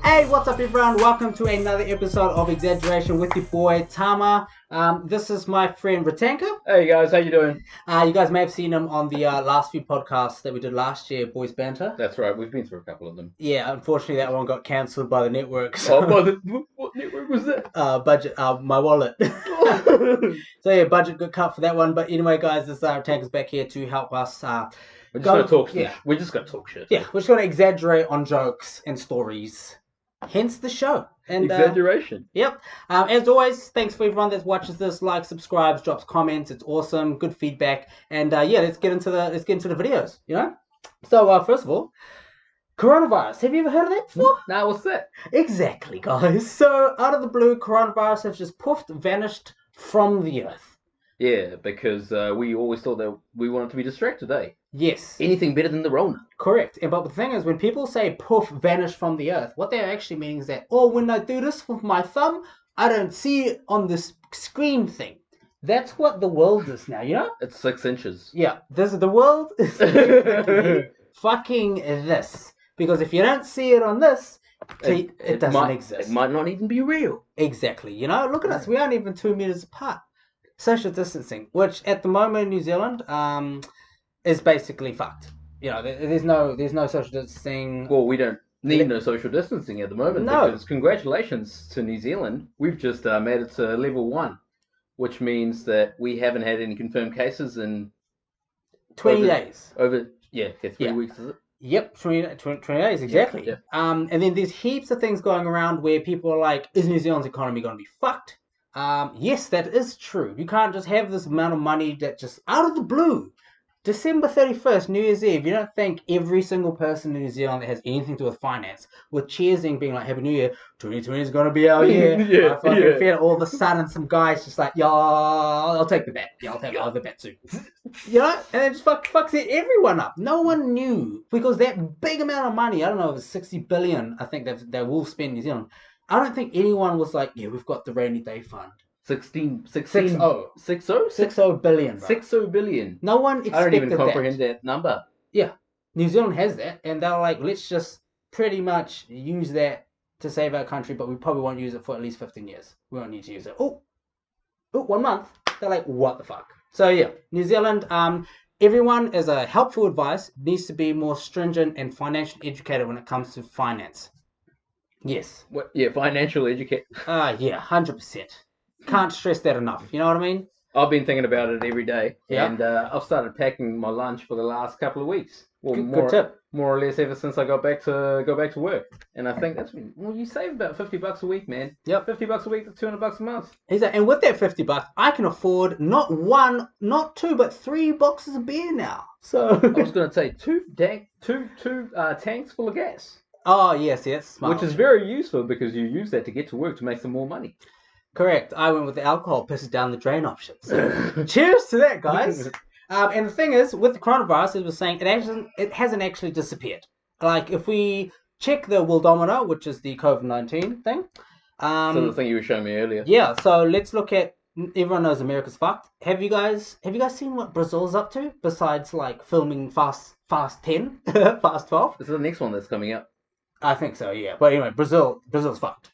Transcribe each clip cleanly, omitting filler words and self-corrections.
Hey, what's up everyone? Welcome to another episode of Exaggeration with your boy Tama. This is my friend Ritankar. Hey guys, how you doing? You guys may have seen him on the last few podcasts that we did last year, Boys Banter. That's right, we've been through a couple of them. Yeah, unfortunately that one got cancelled by the network. What network was that? Budget, my wallet. So yeah, budget got cut for that one. But anyway, guys, this Ritankar back here to help us. We're just gonna talk shit. We're just gonna talk shit. Yeah, we're just gonna exaggerate on jokes and stories. Hence the show. And Exaggeration. Yep. As always, thanks for everyone that watches this, likes, subscribes, drops comments. It's awesome, good feedback. And yeah, let's get into the videos. You know. So first of all, coronavirus. Have you ever heard of that before? Nah, what's that? Exactly, guys. So out of the blue, coronavirus has just poofed, vanished from the earth. Yeah, because we always thought that we wanted to be distracted, eh? Yes. Anything better than the Rona. Correct. But the thing is, when people say poof, vanish from the earth, what they're actually meaning is that, oh, when I do this with my thumb, I don't see it on this screen thing. That's what the world is now, you know? It's 6 inches. Yeah. The world is basically fucking this. Because if you don't see it on this, it doesn't exist. It might not even be real. Exactly. You know, look at us. We aren't even 2 meters apart. Social distancing, which at the moment in New Zealand, is basically fucked. You know, there's no social distancing. Well, we don't need no social distancing at the moment. No. Because congratulations to New Zealand. We've just made it to level 1, which means that we haven't had any confirmed cases in 20 days. 3 weeks, is it? Yep, 20 days, exactly. Yeah. And then there's heaps of things going around where people are like, is New Zealand's economy going to be fucked? Yes, that is true. You can't just have this amount of money that just out of the blue. December 31st, New Year's Eve, you don't think every single person in New Zealand that has anything to do with finance, with cheersing being like, Happy New Year, 2020 is going to be our year. I feel all of a sudden some guys just like, yeah, I'll take the bet. Yeah, I'll have the bet soon. You know? And it just fucks everyone up. No one knew. Because that big amount of money, I don't know, it was 60 billion, I think they will spend in New Zealand. I don't think anyone was like, yeah, we've got the rainy day fund. 60 billion. Bro. 60 billion. No one expected that. I don't even comprehend that number. Yeah. New Zealand has that, and they're like, let's just pretty much use that to save our country, but we probably won't use it for at least 15 years. We won't need to use it. Oh, 1 month. They're like, what the fuck? So yeah, New Zealand, everyone, as a helpful advice, needs to be more stringent and financially educated when it comes to finance. Yes. What? Yeah, financial educate. Yeah, 100%. Can't stress that enough. You know what I mean? I've been thinking about it every day, Yeah. and I've started packing my lunch for the last couple of weeks. Well, Good tip. More or less ever since I got back to work, and I think you save about $50 a week, man. Yep. $50 a week to $200 a month. Exactly. And with that $50, I can afford not one, not two, but 3 boxes of beer now. So I was going to say two tanks full of gas. Oh yes, smart. Which is very useful because you use that to get to work to make some more money. Correct. I went with the alcohol pisses down the drain options. Cheers to that, guys. And the thing is, with the coronavirus, as we were saying, it hasn't actually disappeared. Like, if we check the worldometer, which is the COVID-19 thing. So the thing you were showing me earlier. Yeah, so let's look at, everyone knows America's fucked. Have you guys seen what Brazil's up to? Besides, like, filming Fast 10, Fast 12? This is the next one that's coming up. I think so, yeah. But anyway, Brazil's fucked.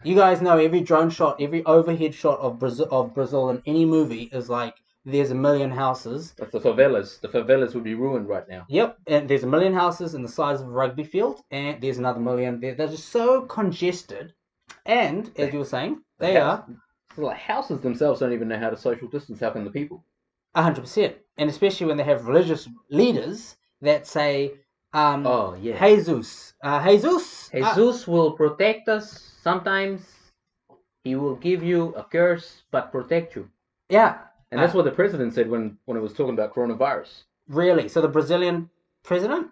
You guys know every drone shot, every overhead shot of Brazil in any movie is like, there's 1 million houses. That's the favelas. The favelas would be ruined right now. Yep, and there's 1 million houses in the size of a rugby field, and there's another 1 million. They're just so congested, and as you were saying, they are. Like houses themselves don't even know how to social distance. How can the people? 100%, and especially when they have religious leaders that say, oh yeah, Jesus will protect us. Sometimes he will give you a curse, but protect you. Yeah. And that's what the president said when it was talking about coronavirus. Really? So the Brazilian president?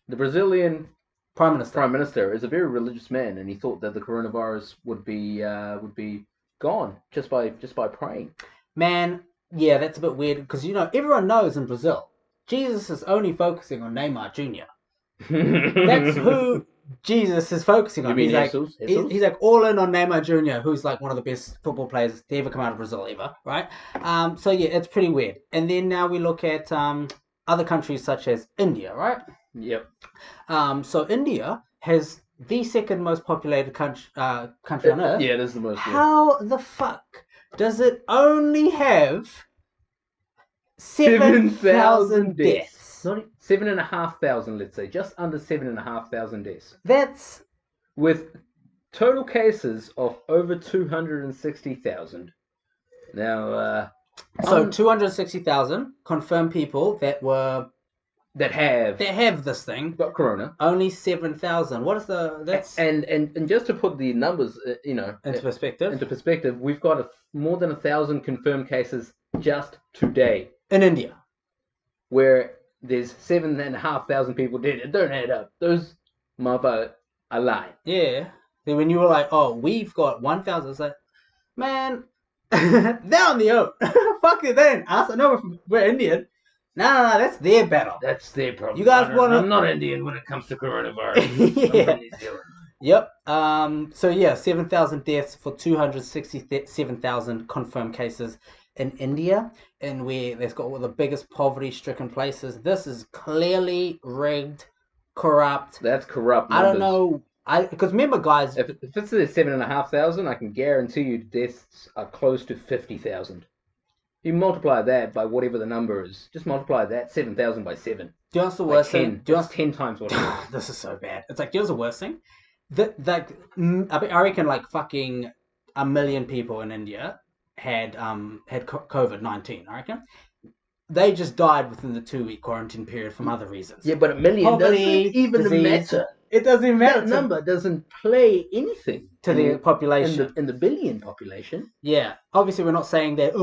The Brazilian Prime Minister is a very religious man, and he thought that the coronavirus would be gone just by praying. Man, yeah, that's a bit weird, because, you know, everyone knows in Brazil, Jesus is only focusing on Neymar Jr. That's who Jesus is focusing on. He's Jesus? He's like all in on Neymar Jr., who's like one of the best football players to ever come out of Brazil ever, right? So yeah, it's pretty weird. And then now we look at other countries such as India, right? Yep. So India has the second most populated country on Earth. Yeah, it is the most. How the fuck does it only have 7,000 deaths? Not 7,500, let's say, just under 7,500 deaths. That's with total cases of over 260,000. Now, so 260,000 confirmed people that have this thing. Got corona. Only 7,000. What is that's and just to put the numbers, into perspective. Into perspective, we've got more than 1,000 confirmed cases just today in India, where there's 7,500 people dead. It don't add up. Those motherfuckers are lying. Yeah. Then when you were like, oh, we've got 1,000, it's like, man, they're on the own. Fuck it, then. Us, I know we're Indian. No, that's their battle. That's their problem. You guys want to... I'm not Indian when it comes to coronavirus. Yeah. I'm from New Zealand. Yep. So yeah, 7,000 deaths for 267,000 confirmed cases in India, and where they've got one of the biggest poverty-stricken places. This is clearly rigged, corrupt. That's corrupt numbers. I don't know. Because remember, guys, if it's 7,500, I can guarantee you deaths are close to 50,000. You multiply that by whatever the number is. Just multiply that 7,000 by 7. Do you know what's the worst thing? Just 10 times what it is. This is so bad. It's like, do you know what's the worst thing? I reckon like fucking 1 million people in India had COVID-19. I reckon they just died within the 2-week quarantine period from other reasons. Yeah, but 1 million doesn't even matter. It doesn't matter. That number doesn't play anything to the population. In the billion population. Yeah. Obviously, we're not saying that,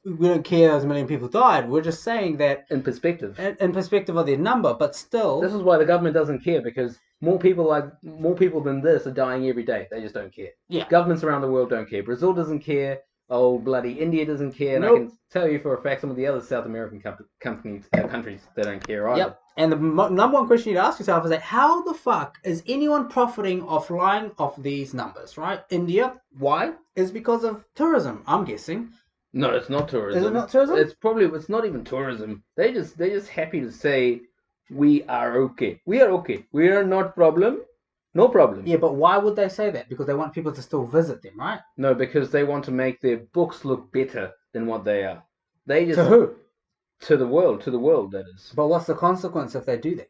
we don't care as 1 million people died. We're just saying that... In perspective. In perspective of their number, but still... This is why the government doesn't care, because more people than this are dying every day. They just don't care. Yeah. Governments around the world don't care. Brazil doesn't care. Oh, bloody India doesn't care. And I can tell you for a fact some of the other South American countries, they don't care either. Yep. And the number one question you'd ask yourself is like, how the fuck is anyone profiting off lying off these numbers, right? India, why? Is because of tourism, I'm guessing. No, it's not tourism. Is it not tourism? It's not even tourism. They're just happy to say we are okay. We are okay. We are not problem. No problem. Yeah, but why would they say that? Because they want people to still visit them, right? No, because they want to make their books look better than what they are. To who? To the world, that is. But what's the consequence if they do that?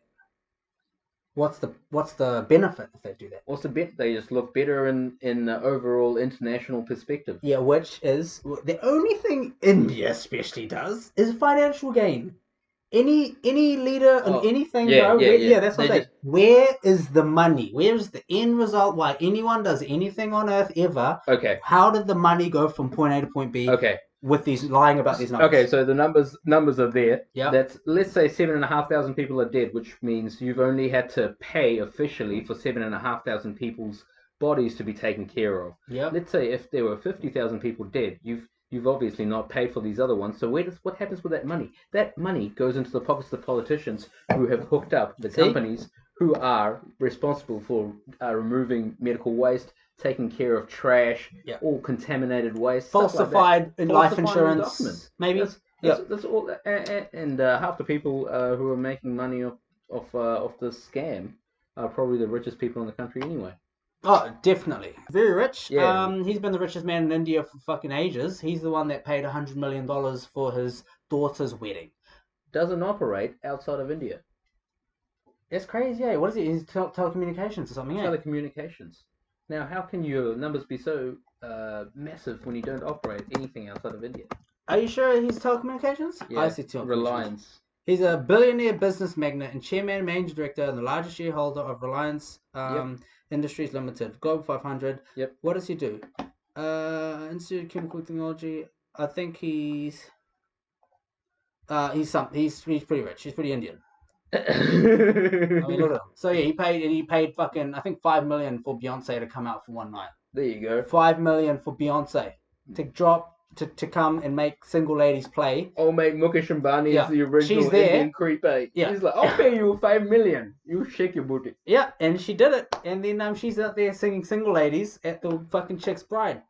What's the benefit if they do that? What's the bet? They just look better in the overall international perspective. Yeah, which is the only thing India especially does is financial gain. Any leader and anything, that's what they. Where is the money? Where is the end result? Why anyone does anything on Earth ever? Okay. How did the money go from point A to point B? Okay. With these lying about these numbers. Okay, so the numbers are there. Yeah. That's, let's say 7,500 people are dead, which means you've only had to pay officially for 7,500 people's bodies to be taken care of. Yeah. Let's say if there were 50,000 people dead, you've obviously not paid for these other ones. So what happens with that money? That money goes into the pockets of the politicians who have hooked up the companies who are responsible for removing medical waste, taking care of trash, all contaminated waste, falsified life insurance documents. Maybe. That's all. And half the people who are making money off this scam are probably the richest people in the country anyway. Oh, definitely. Very rich. Yeah. He's been the richest man in India for fucking ages. He's the one that paid $100 million for his daughter's wedding. Doesn't operate outside of India. That's crazy, eh? What is it? He's telecommunications or something, eh? Telecommunications. Now, how can your numbers be so massive when you don't operate anything outside of India? Are you sure he's telecommunications? Yeah, I see telecommunications. Reliance. He's a billionaire business magnate and chairman, managing director, and the largest shareholder of Reliance Industries Limited, Global 500. Yep. What does he do? Institute of Chemical Technology. I think he's pretty rich. He's pretty Indian. I mean, look at him. So yeah, he paid fucking, I think, $5 million for Beyonce to come out for one night. There you go. $5 million for Beyonce to come and make single ladies play. Oh, mate, Mukesh Ambani is the original Indian creeper. Yeah. He's like, I'll pay you $5 million. You shake your booty. Yeah, and she did it. And then she's out there singing single ladies at the fucking chick's bride.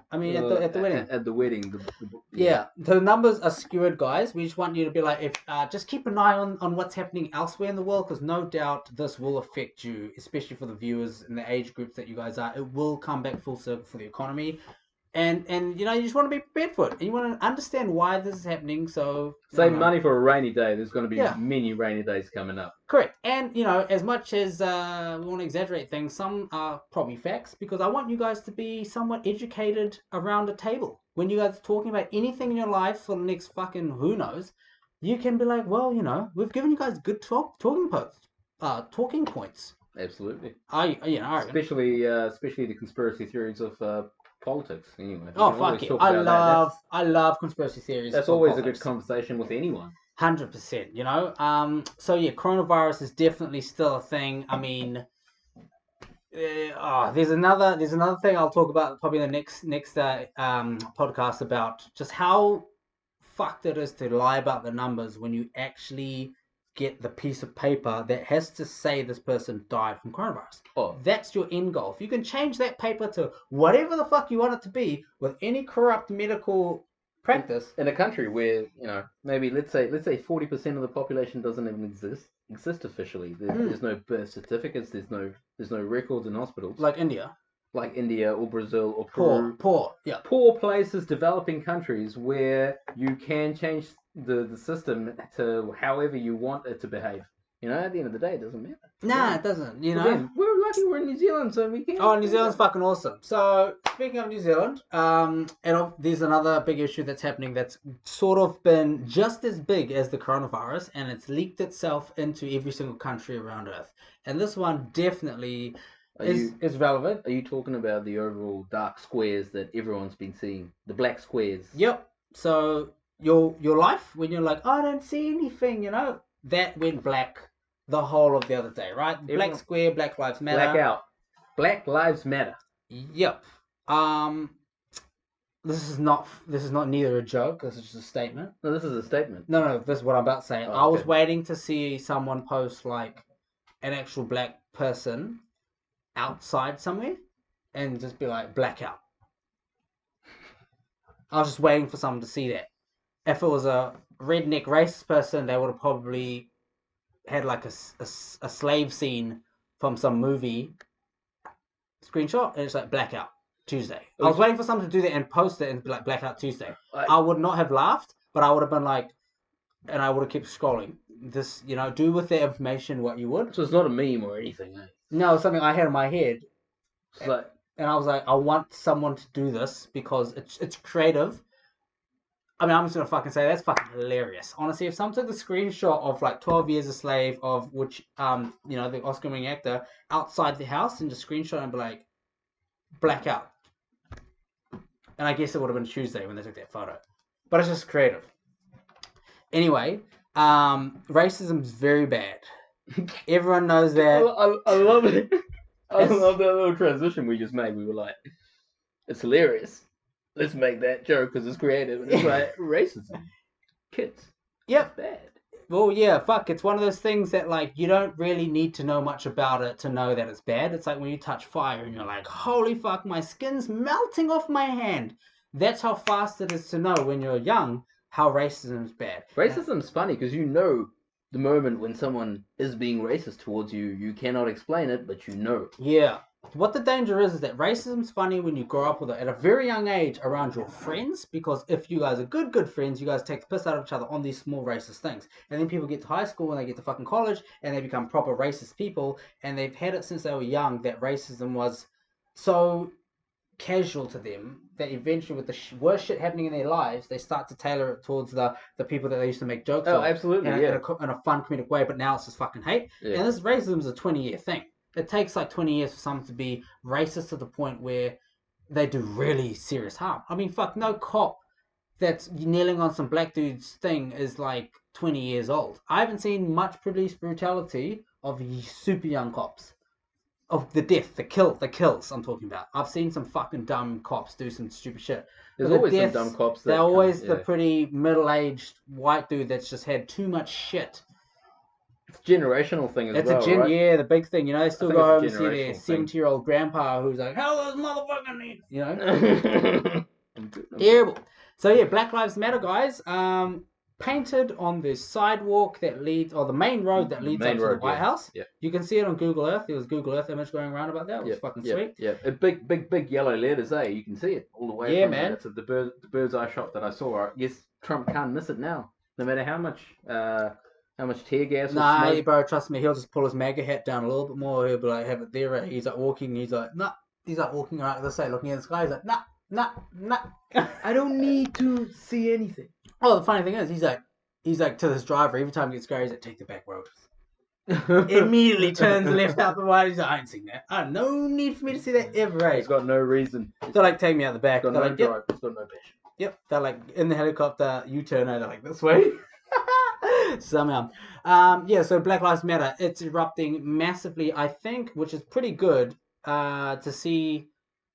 I mean, at the wedding. At the wedding. Yeah, the numbers are skewed, guys. We just want you to be like, if just keep an eye on what's happening elsewhere in the world, because no doubt this will affect you, especially for the viewers and the age groups that you guys are. It will come back full circle for the economy, and you know, you just want to be prepared for it, and you want to understand why this is happening. So save money for a rainy day. There's going to be Yeah. many rainy days coming up. Correct. And, you know, as much as we want to exaggerate things, some are probably facts, because I want you guys to be somewhat educated around a table. When you guys are talking about anything in your life for the next fucking who knows, you can be like, well, you know, we've given you guys good talking points. Absolutely. I reckon. Especially the conspiracy theories of politics. Anyway. Oh, fuck it. I love conspiracy theories. That's always a good conversation with anyone. 100%, you know. So yeah, coronavirus is definitely still a thing. I mean, there's another thing I'll talk about probably in the next podcast, about just how fucked it is to lie about the numbers when you actually get the piece of paper that has to say this person died from coronavirus. Oh, that's your end goal. If you can change that paper to whatever the fuck you want it to be with any corrupt medical practice in a country where, you know, maybe let's say 40% of the population doesn't even exist officially. There's no birth certificates. There's no records in hospitals. Like India or Brazil or Peru. Poor places, developing countries where you can change the system to however you want it to behave. You know, at the end of the day, it doesn't matter. Nah, it doesn't. You know, then, we're lucky we're in New Zealand, so we can. Oh, New Zealand's fucking awesome. So, speaking of New Zealand, and there's another big issue that's happening that's sort of been just as big as the coronavirus, and it's leaked itself into every single country around Earth. And this one definitely is relevant. Are you talking about the overall dark squares that everyone's been seeing? The black squares? Yep. So, your life, when you're like, oh, I don't see anything, you know, that went black the whole of the other day, right? Black square, Black Lives Matter. Blackout. Black Lives Matter. Yep. This is not neither a joke. This is just a statement. No, this is a statement. No, this is what I'm about to say. Oh, I was waiting to see someone post like an actual black person outside somewhere and just be like, blackout. I was just waiting for someone to see that. If it was a redneck racist person, they would have probably had like a slave scene from some movie screenshot, and it's like blackout Tuesday. I was waiting for someone to do that and post it and be like blackout Tuesday. I would not have laughed, but I would have been like, and I would have kept scrolling. This, you know, do with the information what you would. So it's not a meme or anything, eh? No, it's something I had in my head. And I was like, I want someone to do this because it's creative. I mean, I'm just gonna fucking say that's fucking hilarious. Honestly, if someone took the screenshot of like 12 Years a Slave, of which you know, the Oscar-winning actor, outside the house and just screenshot and be like, blackout. And I guess it would have been Tuesday when they took that photo. But it's just creative. Anyway, racism is very bad. Everyone knows that. I love it. I love that little transition we just made. We were like, it's hilarious. Let's make that joke because it's creative. And it's like, racism. Kids. Yep. It's bad. Well, yeah, fuck. It's one of those things that, like, you don't really need to know much about it to know that it's bad. It's like when you touch fire and you're like, holy fuck, my skin's melting off my hand. That's how fast it is to know when you're young how racism is bad. Racism's funny because you know the moment when someone is being racist towards you, you cannot explain it, but you know. Yeah. What the danger is that racism's funny when you grow up with it at a very young age around your friends, because if you guys are good friends, you guys take the piss out of each other on these small racist things. And then people get to high school and they get to fucking college and they become proper racist people, and they've had it since they were young that racism was so casual to them that eventually with the worst shit happening in their lives, they start to tailor it towards the people that they used to make jokes of. Oh, absolutely, in a fun comedic way, but now it's just fucking hate. Yeah. And this racism is a 20-year thing. It takes like 20 years for someone to be racist to the point where they do really serious harm. I mean, fuck, no cop that's kneeling on some black dude's thing is like 20 years old. I haven't seen much police brutality of super young cops. Of the death, the kills I'm talking about. I've seen some fucking dumb cops do some stupid shit. There's always some dumb cops. They're always the pretty middle-aged white dude that's just had too much shit It's a generational thing as It's well, right? yeah, the big thing. You know, they still think go it's a home and see their generational thing. 70-year-old grandpa who's like, "How those motherfucking need," you know, I'm good. terrible. So yeah, Black Lives Matter, guys. Painted on the sidewalk that leads, or the main road that leads Main up to the road, White yeah. House. Yep. You can see it on Google Earth. There was Google Earth image going around about that. It was fucking sweet. Yeah. A big yellow letters, eh? You can see it all the way Yeah, from man. that's the bird's eye shot that I saw. Yes, Trump can't miss it now. No matter how much tear gas or Nah, smoke. bro, trust me, he'll just pull his MAGA hat down a little bit more. He'll be like, have it there. Right? He's like walking. He's like, nah. He's like walking around the side, looking at the sky. He's like, nah, nah, nah. I don't need to see anything. Oh, the funny thing is, he's like to this driver every time he gets scared. He's like, take the back road. Immediately turns left out the way. He's like, I ain't seen that. No need for me to see that ever. Right? He's got no reason. They're like, take me out the back. He's got They're no like, drive. He's got no passion. Yep. They're like in the helicopter. U-turn. They're like this way. Somehow. Yeah. So Black Lives Matter. It's erupting massively. I think, which is pretty good. To see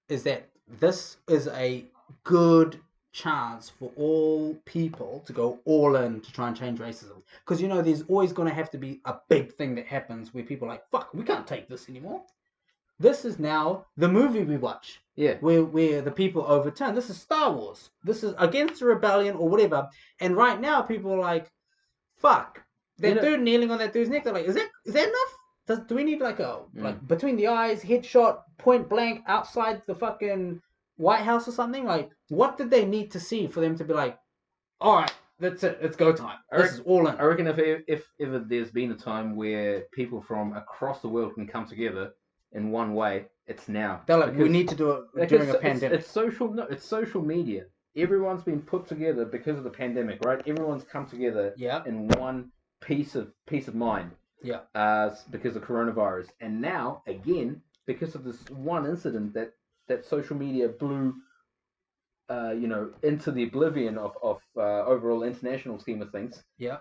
is that this is a good chance for all people to go all in to try and change racism. Because, you know, there's always going to have to be a big thing that happens where people are like, fuck, we can't take this anymore. This is now the movie we watch. Yeah. Where the people overturn. This is Star Wars. This is against the rebellion or whatever. And right now, people are like, fuck. That dude kneeling on that dude's neck, they're like, is that enough? Do we need like between the eyes, headshot, point blank, outside the fucking White House or something? Like, what did they need to see for them to be like, all right, that's it, it's go time. This is all in. I reckon if ever there's been a time where people from across the world can come together in one way, it's now. They're like, we need to do it during a pandemic. It's social media. Everyone's been put together because of the pandemic, right? Everyone's come together in one piece of mind. Yeah. Because of coronavirus, and now again because of this one incident that social media blew, into the oblivion of overall international scheme of things. Yeah.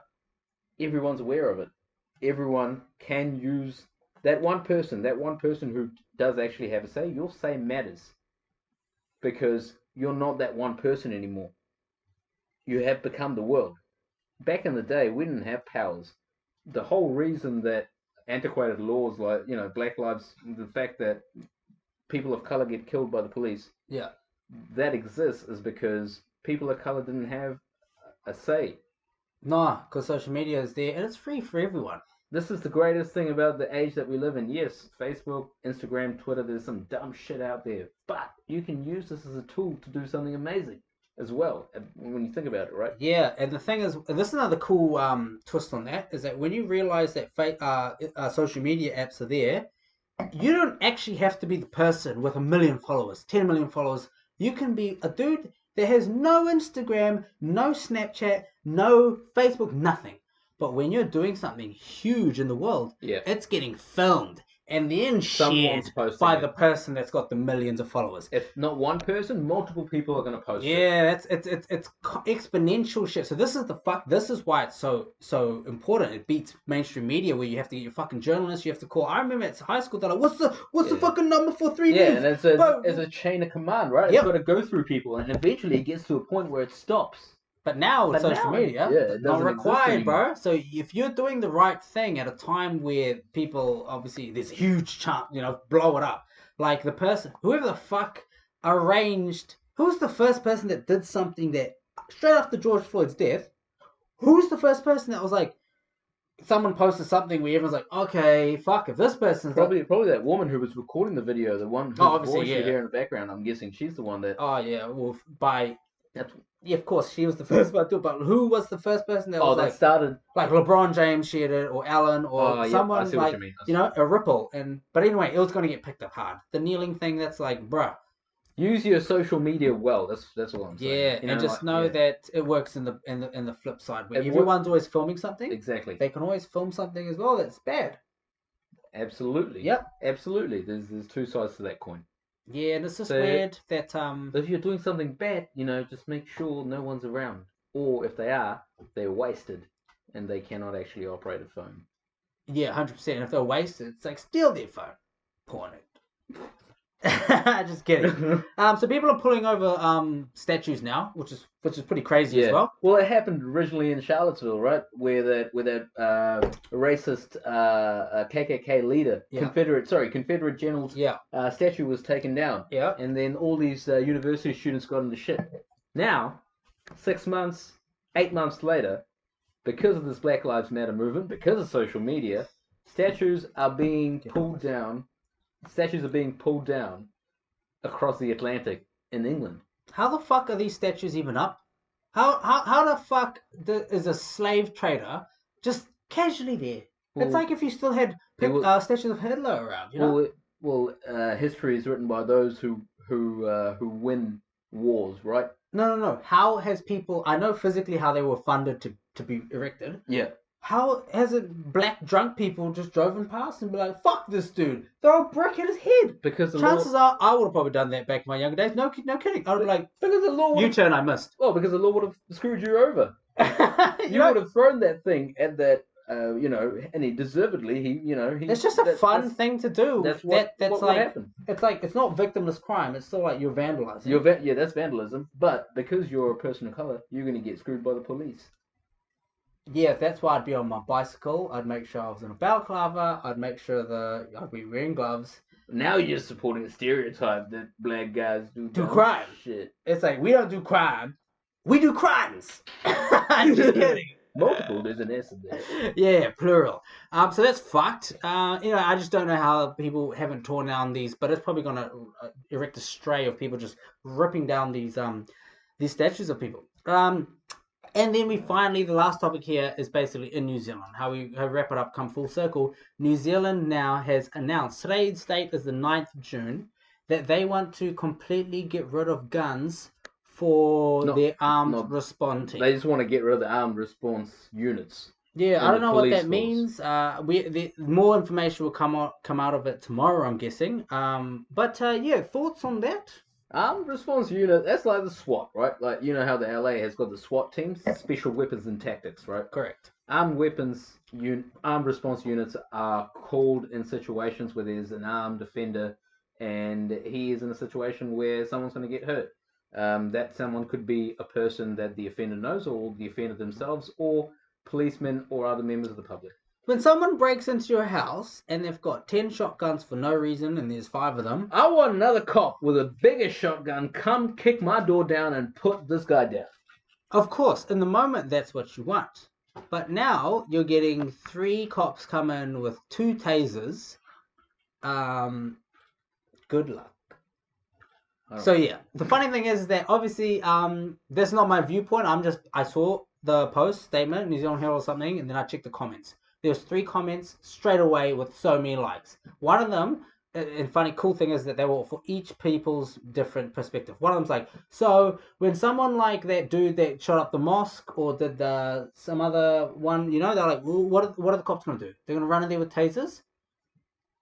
Everyone's aware of it. Everyone can use that one person who does actually have a say. Your say matters because you're not that one person anymore. You have become the world. Back in the day, we didn't have powers. The whole reason that antiquated laws like, Black Lives, the fact that people of color get killed by the police, that exists is because people of color didn't have a say. No, because social media is there and it's free for everyone. This is the greatest thing about the age that we live in. Yes, Facebook, Instagram, Twitter, there's some dumb shit out there, but you can use this as a tool to do something amazing as well, when you think about it, right? Yeah, and the thing is, this is another cool twist on that, is that when you realize that social media apps are there, you don't actually have to be the person with 1 million followers, 10 million followers. You can be a dude that has no Instagram, no Snapchat, no Facebook, nothing. But when you're doing something huge in the world, it's getting filmed and then shared by the person that's got the millions of followers. If not one person, multiple people are going to post it. Yeah, it's exponential shit. So this is why it's so important. It beats mainstream media where you have to get your fucking journalists, you have to call. I remember at high school, they're like, what's the fucking number for 3 days? Yeah, and it's a chain of command, right? It's got to go through people, and eventually it gets to a point where it stops. But now with social media, it not required, bro. So if you're doing the right thing at a time where people, obviously, there's a huge chance, blow it up. Like the person, whoever the fuck arranged, who's the first person that did something that, straight after George Floyd's death, who's the first person that was like, someone posted something where everyone's like, okay, fuck, if this person's probably that woman who was recording the video, the one whose voice you hear in the background, I'm guessing she's the one that... Oh, yeah, well, yeah, of course, she was the first one to do it, but who was the first person that was that started... Like LeBron James shared it, or Allen, or someone like, a Ripple. But anyway, it was going to get picked up hard. The kneeling thing, that's like, bruh. Use your social media well. That's all I'm saying. Yeah, and just know that it works in the flip side, where everyone's always filming something. Exactly. They can always film something as well that's bad. Absolutely. Yep. Absolutely. There's two sides to that coin. Yeah, and it's just weird that if you're doing something bad, just make sure no one's around, or if they are, they're wasted, and they cannot actually operate a phone. Yeah, 100%. And if they're wasted, it's like steal their phone, pawn it. Just kidding. So people are pulling over statues now, which is pretty crazy as well. Well, it happened originally in Charlottesville, right? Where that racist KKK leader, Confederate general's statue was taken down. Yeah. And then all these university students got into shit. Now, 6 months, 8 months later, because of this Black Lives Matter movement, because of social media, statues are being pulled down. Statues are being pulled down across the Atlantic in England. How the fuck are these statues even up? How the fuck is a slave trader just casually there? Well, it's like if you still had statues of Hitler around, you know? Well, history is written by those who win wars, right? No. How has people? I know physically how they were funded to be erected. Yeah. How has it black drunk people just driven past and be like, fuck this dude, throw a brick at his head? Because chances are I would have probably done that back in my younger days. No kidding. I would be like, because the law U-turn I missed. Well, because the law would have screwed you over. You would have thrown that thing at that, and he deservedly, It's just a fun thing to do. That's what happened. It's like, it's not victimless crime. It's still like you're vandalizing. Yeah, that's vandalism. But because you're a person of color, you're going to get screwed by the police. Yeah, that's why I'd be on my bicycle. I'd make sure I was in a balaclava. I'd make sure I'd be wearing gloves. Now you're supporting a stereotype that black guys do crime. Shit. It's like, we don't do crime. We do crimes. I'm just kidding. Multiple, there's an S in there. Yeah, plural. So that's fucked. I just don't know how people haven't torn down these, but it's probably going to erect a stray of people just ripping down these statues of people. And then the last topic here is basically in New Zealand. How we wrap it up, come full circle. New Zealand now has announced, today's date is the 9th of June, that they want to completely get rid of guns for their armed response team. They just want to get rid of the armed response units. Yeah, I don't know what that means. More information will come out of it tomorrow, I'm guessing. Thoughts on that? Armed response unit, that's like the SWAT, right? Like, you know how the LA has got the SWAT teams? Special Weapons and Tactics, right? Correct. Armed response units are called in situations where there's an armed offender and he is in a situation where someone's going to get hurt. That someone could be a person that the offender knows, or the offender themselves, or policemen or other members of the public. When someone breaks into your house and they've got 10 shotguns for no reason and there's 5 of them, I want another cop with a bigger shotgun come kick my door down and put this guy down. Of course, in the moment that's what you want. But now you're getting 3 cops come in with 2 tasers. Good luck. Right. So yeah, the funny thing is that obviously that's not my viewpoint. I saw the post statement, New Zealand Herald or something, and then I checked the comments. There's 3 comments straight away with so many likes. One of them, and funny cool thing is that they were for each people's different perspective. One of them's like, so when someone like that dude that shot up the mosque or did some other one, they're like, well, what are the cops going to do? They're going to run in there with tasers?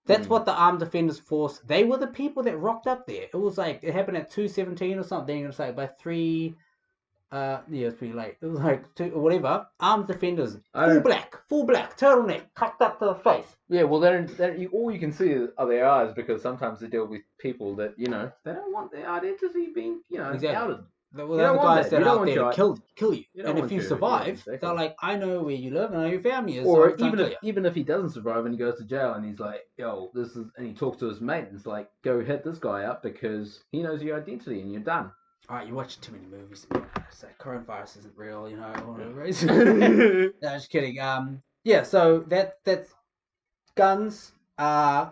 That's what the Armed Defenders Force, they were the people that rocked up there. It was like, it happened at 2:17 or something. It's like by 3... it's pretty late. It was like 2 or whatever. Armed defenders, full black, turtleneck, tucked up to the face. Yeah, well, all you can see are their eyes, because sometimes they deal with people that they don't want their identity being outed. Well, they're the guys that are out there to kill you. And if you survive, they're like, I know where you live and I know your family is. Or even if he doesn't survive and he goes to jail and he's like, yo, and he talks to his mate and it's like, go hit this guy up because he knows your identity and you're done. Alright, you watch too many movies. It's like coronavirus isn't real, No, just kidding. So that's guns are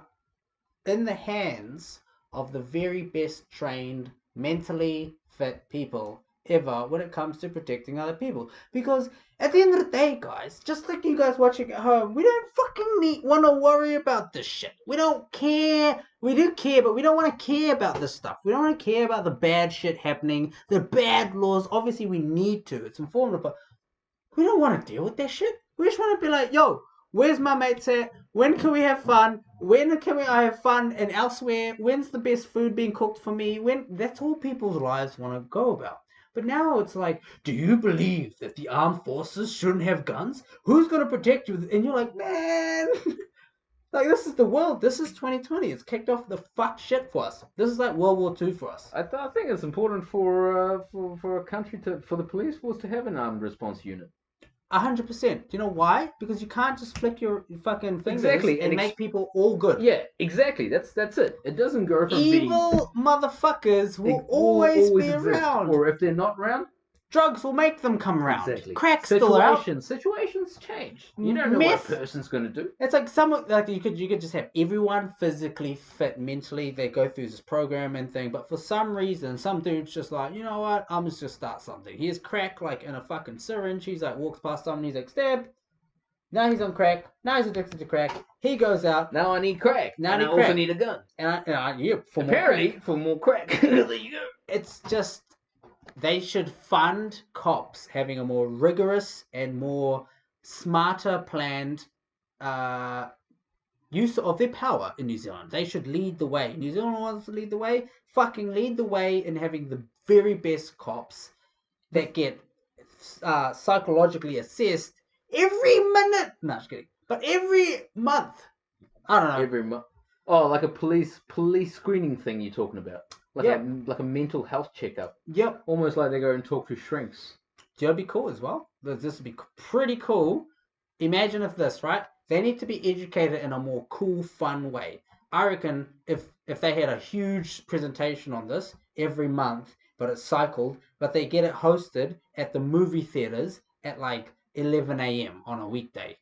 in the hands of the very best trained, mentally fit people ever when it comes to protecting other people. Because at the end of the day, guys, just like you guys watching at home, we don't fucking want to worry about this shit. We don't care. We do care, but we don't want to care about this stuff. We don't want to care about the bad shit happening, the bad laws. Obviously, we need to. It's informative, but we don't want to deal with that shit. We just want to be like, yo, where's my mates at? When can we have fun? When can I have fun and elsewhere? When's the best food being cooked for me? That's all people's lives want to go about. But now it's like, do you believe that the armed forces shouldn't have guns? Who's going to protect you? And you're like, man, Like, this is the world. This is 2020. It's kicked off the fuck shit for us. This is like World War II for us. I think it's important for a country for the police force to have an armed response unit. 100%. Do you know why? Because you can't just flick your fucking fingers Exactly. and make people all good. Yeah, exactly. That's it. It doesn't go from evil motherfuckers will always be exist. around. Or if they're not around, drugs will make them come around. Exactly. Crack's still out. Situations change. You don't know what a person's going to do. It's like you could just have everyone physically fit mentally. They go through this programming thing, but for some reason, some dude's just like, you know what? I'm just start something. Here's crack like in a fucking syringe. He's like walks past someone. He's like stab. Now he's on crack. Now he's addicted to crack. He goes out. Now I need crack. Now I also need a gun. For more crack. There you go. It's just. They should fund cops having a more rigorous and more smarter planned use of their power in New Zealand. They should lead the way. New Zealand wants to lead the way. Fucking lead the way in having the very best cops that get psychologically assessed every minute. No, just kidding. But every month. I don't know. Every month. Oh, like a police screening thing you're talking about. Like a mental health checkup. Yep. Almost like they go and talk to shrinks. That'd be cool as well. This would be pretty cool. Imagine if this, right? They need to be educated in a more cool, fun way. I reckon if they had a huge presentation on this every month, but it's cycled, but they get it hosted at the movie theaters at like 11 a.m. on a weekday.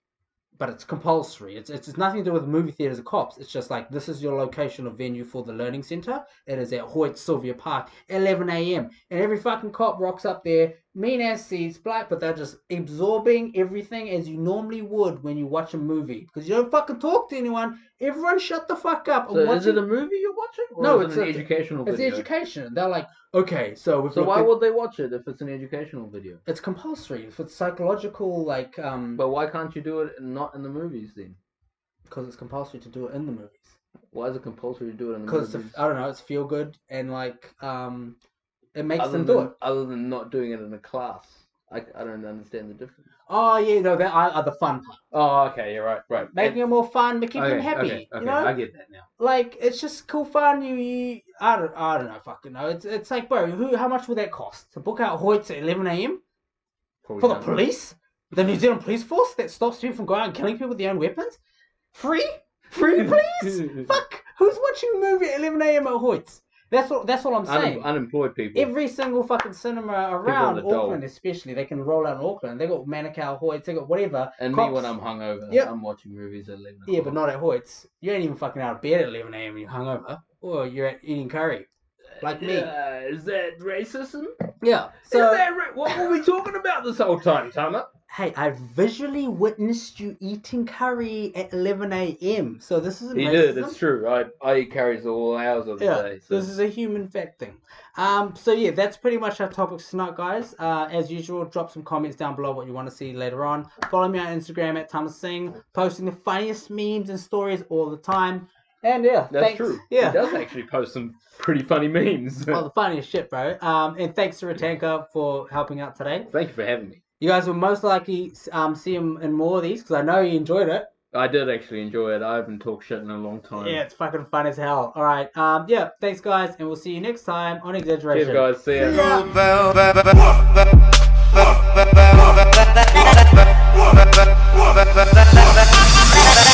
But it's compulsory. It's nothing to do with movie theaters or cops. It's just like, this is your location of venue for the learning center. It is at Hoyt Sylvia Park, 11 a.m. And every fucking cop rocks up there, mean ass seats, black, but they're just absorbing everything as you normally would when you watch a movie. Because you don't fucking talk to anyone. Everyone shut the fuck up. So is it a movie you're watching? Or no, it's an educational video. It's education. They're like, okay, so why would they watch it if it's an educational video? It's compulsory. If it's psychological, like But why can't you do it not in the movies then? Because it's compulsory to do it in the movies. Why is it compulsory to do it in the movies? Because I don't know, it's feel good and like it makes them do it. Other than not doing it in a class. I don't understand the difference. Oh yeah, no, that are the fun part. Oh, okay, you're right. Making it more fun, but keeping them happy. Okay, you know? I get that now. Like it's just cool fun. I don't know, fucking know. It's like, bro, how much would that cost to book out Hoyts at 11 a.m. for the police, the New Zealand police force that stops people from going out and killing people with their own weapons? Free, please. Fuck, who's watching a movie at 11 a.m. at Hoyts? That's all I'm saying. Unemployed people. Every single fucking cinema around Auckland, especially, they can roll out in Auckland. They got Manukau, Hoyts, they got whatever. And cops. Me when I'm hungover, I'm watching movies at 11. Yeah, but not at Hoyts. You ain't even fucking out of bed at 11 a.m. when you're hungover, or you're eating curry, like me. Is that racism? Yeah. So what were we talking about this whole time, Tama? Hey, I visually witnessed you eating curry at 11 a.m. So this isn't racism. Did, it's true. I eat curries all hours of the day. So. This is a human fact thing. So yeah, that's pretty much our topics tonight, guys. As usual, drop some comments down below what you want to see later on. Follow me on Instagram at Tamasingh, posting the funniest memes and stories all the time. And yeah, that's true. Yeah, he does actually post some pretty funny memes. Well, the funniest shit, bro. And thanks to Ritankar for helping out today. Thank you for having me. You guys will most likely see him in more of these because I know you enjoyed it. I did actually enjoy it. I haven't talked shit in a long time. Yeah, it's fucking fun as hell. All right. Yeah, thanks guys, and we'll see you next time on Exaggeration. Cheers, guys. See ya.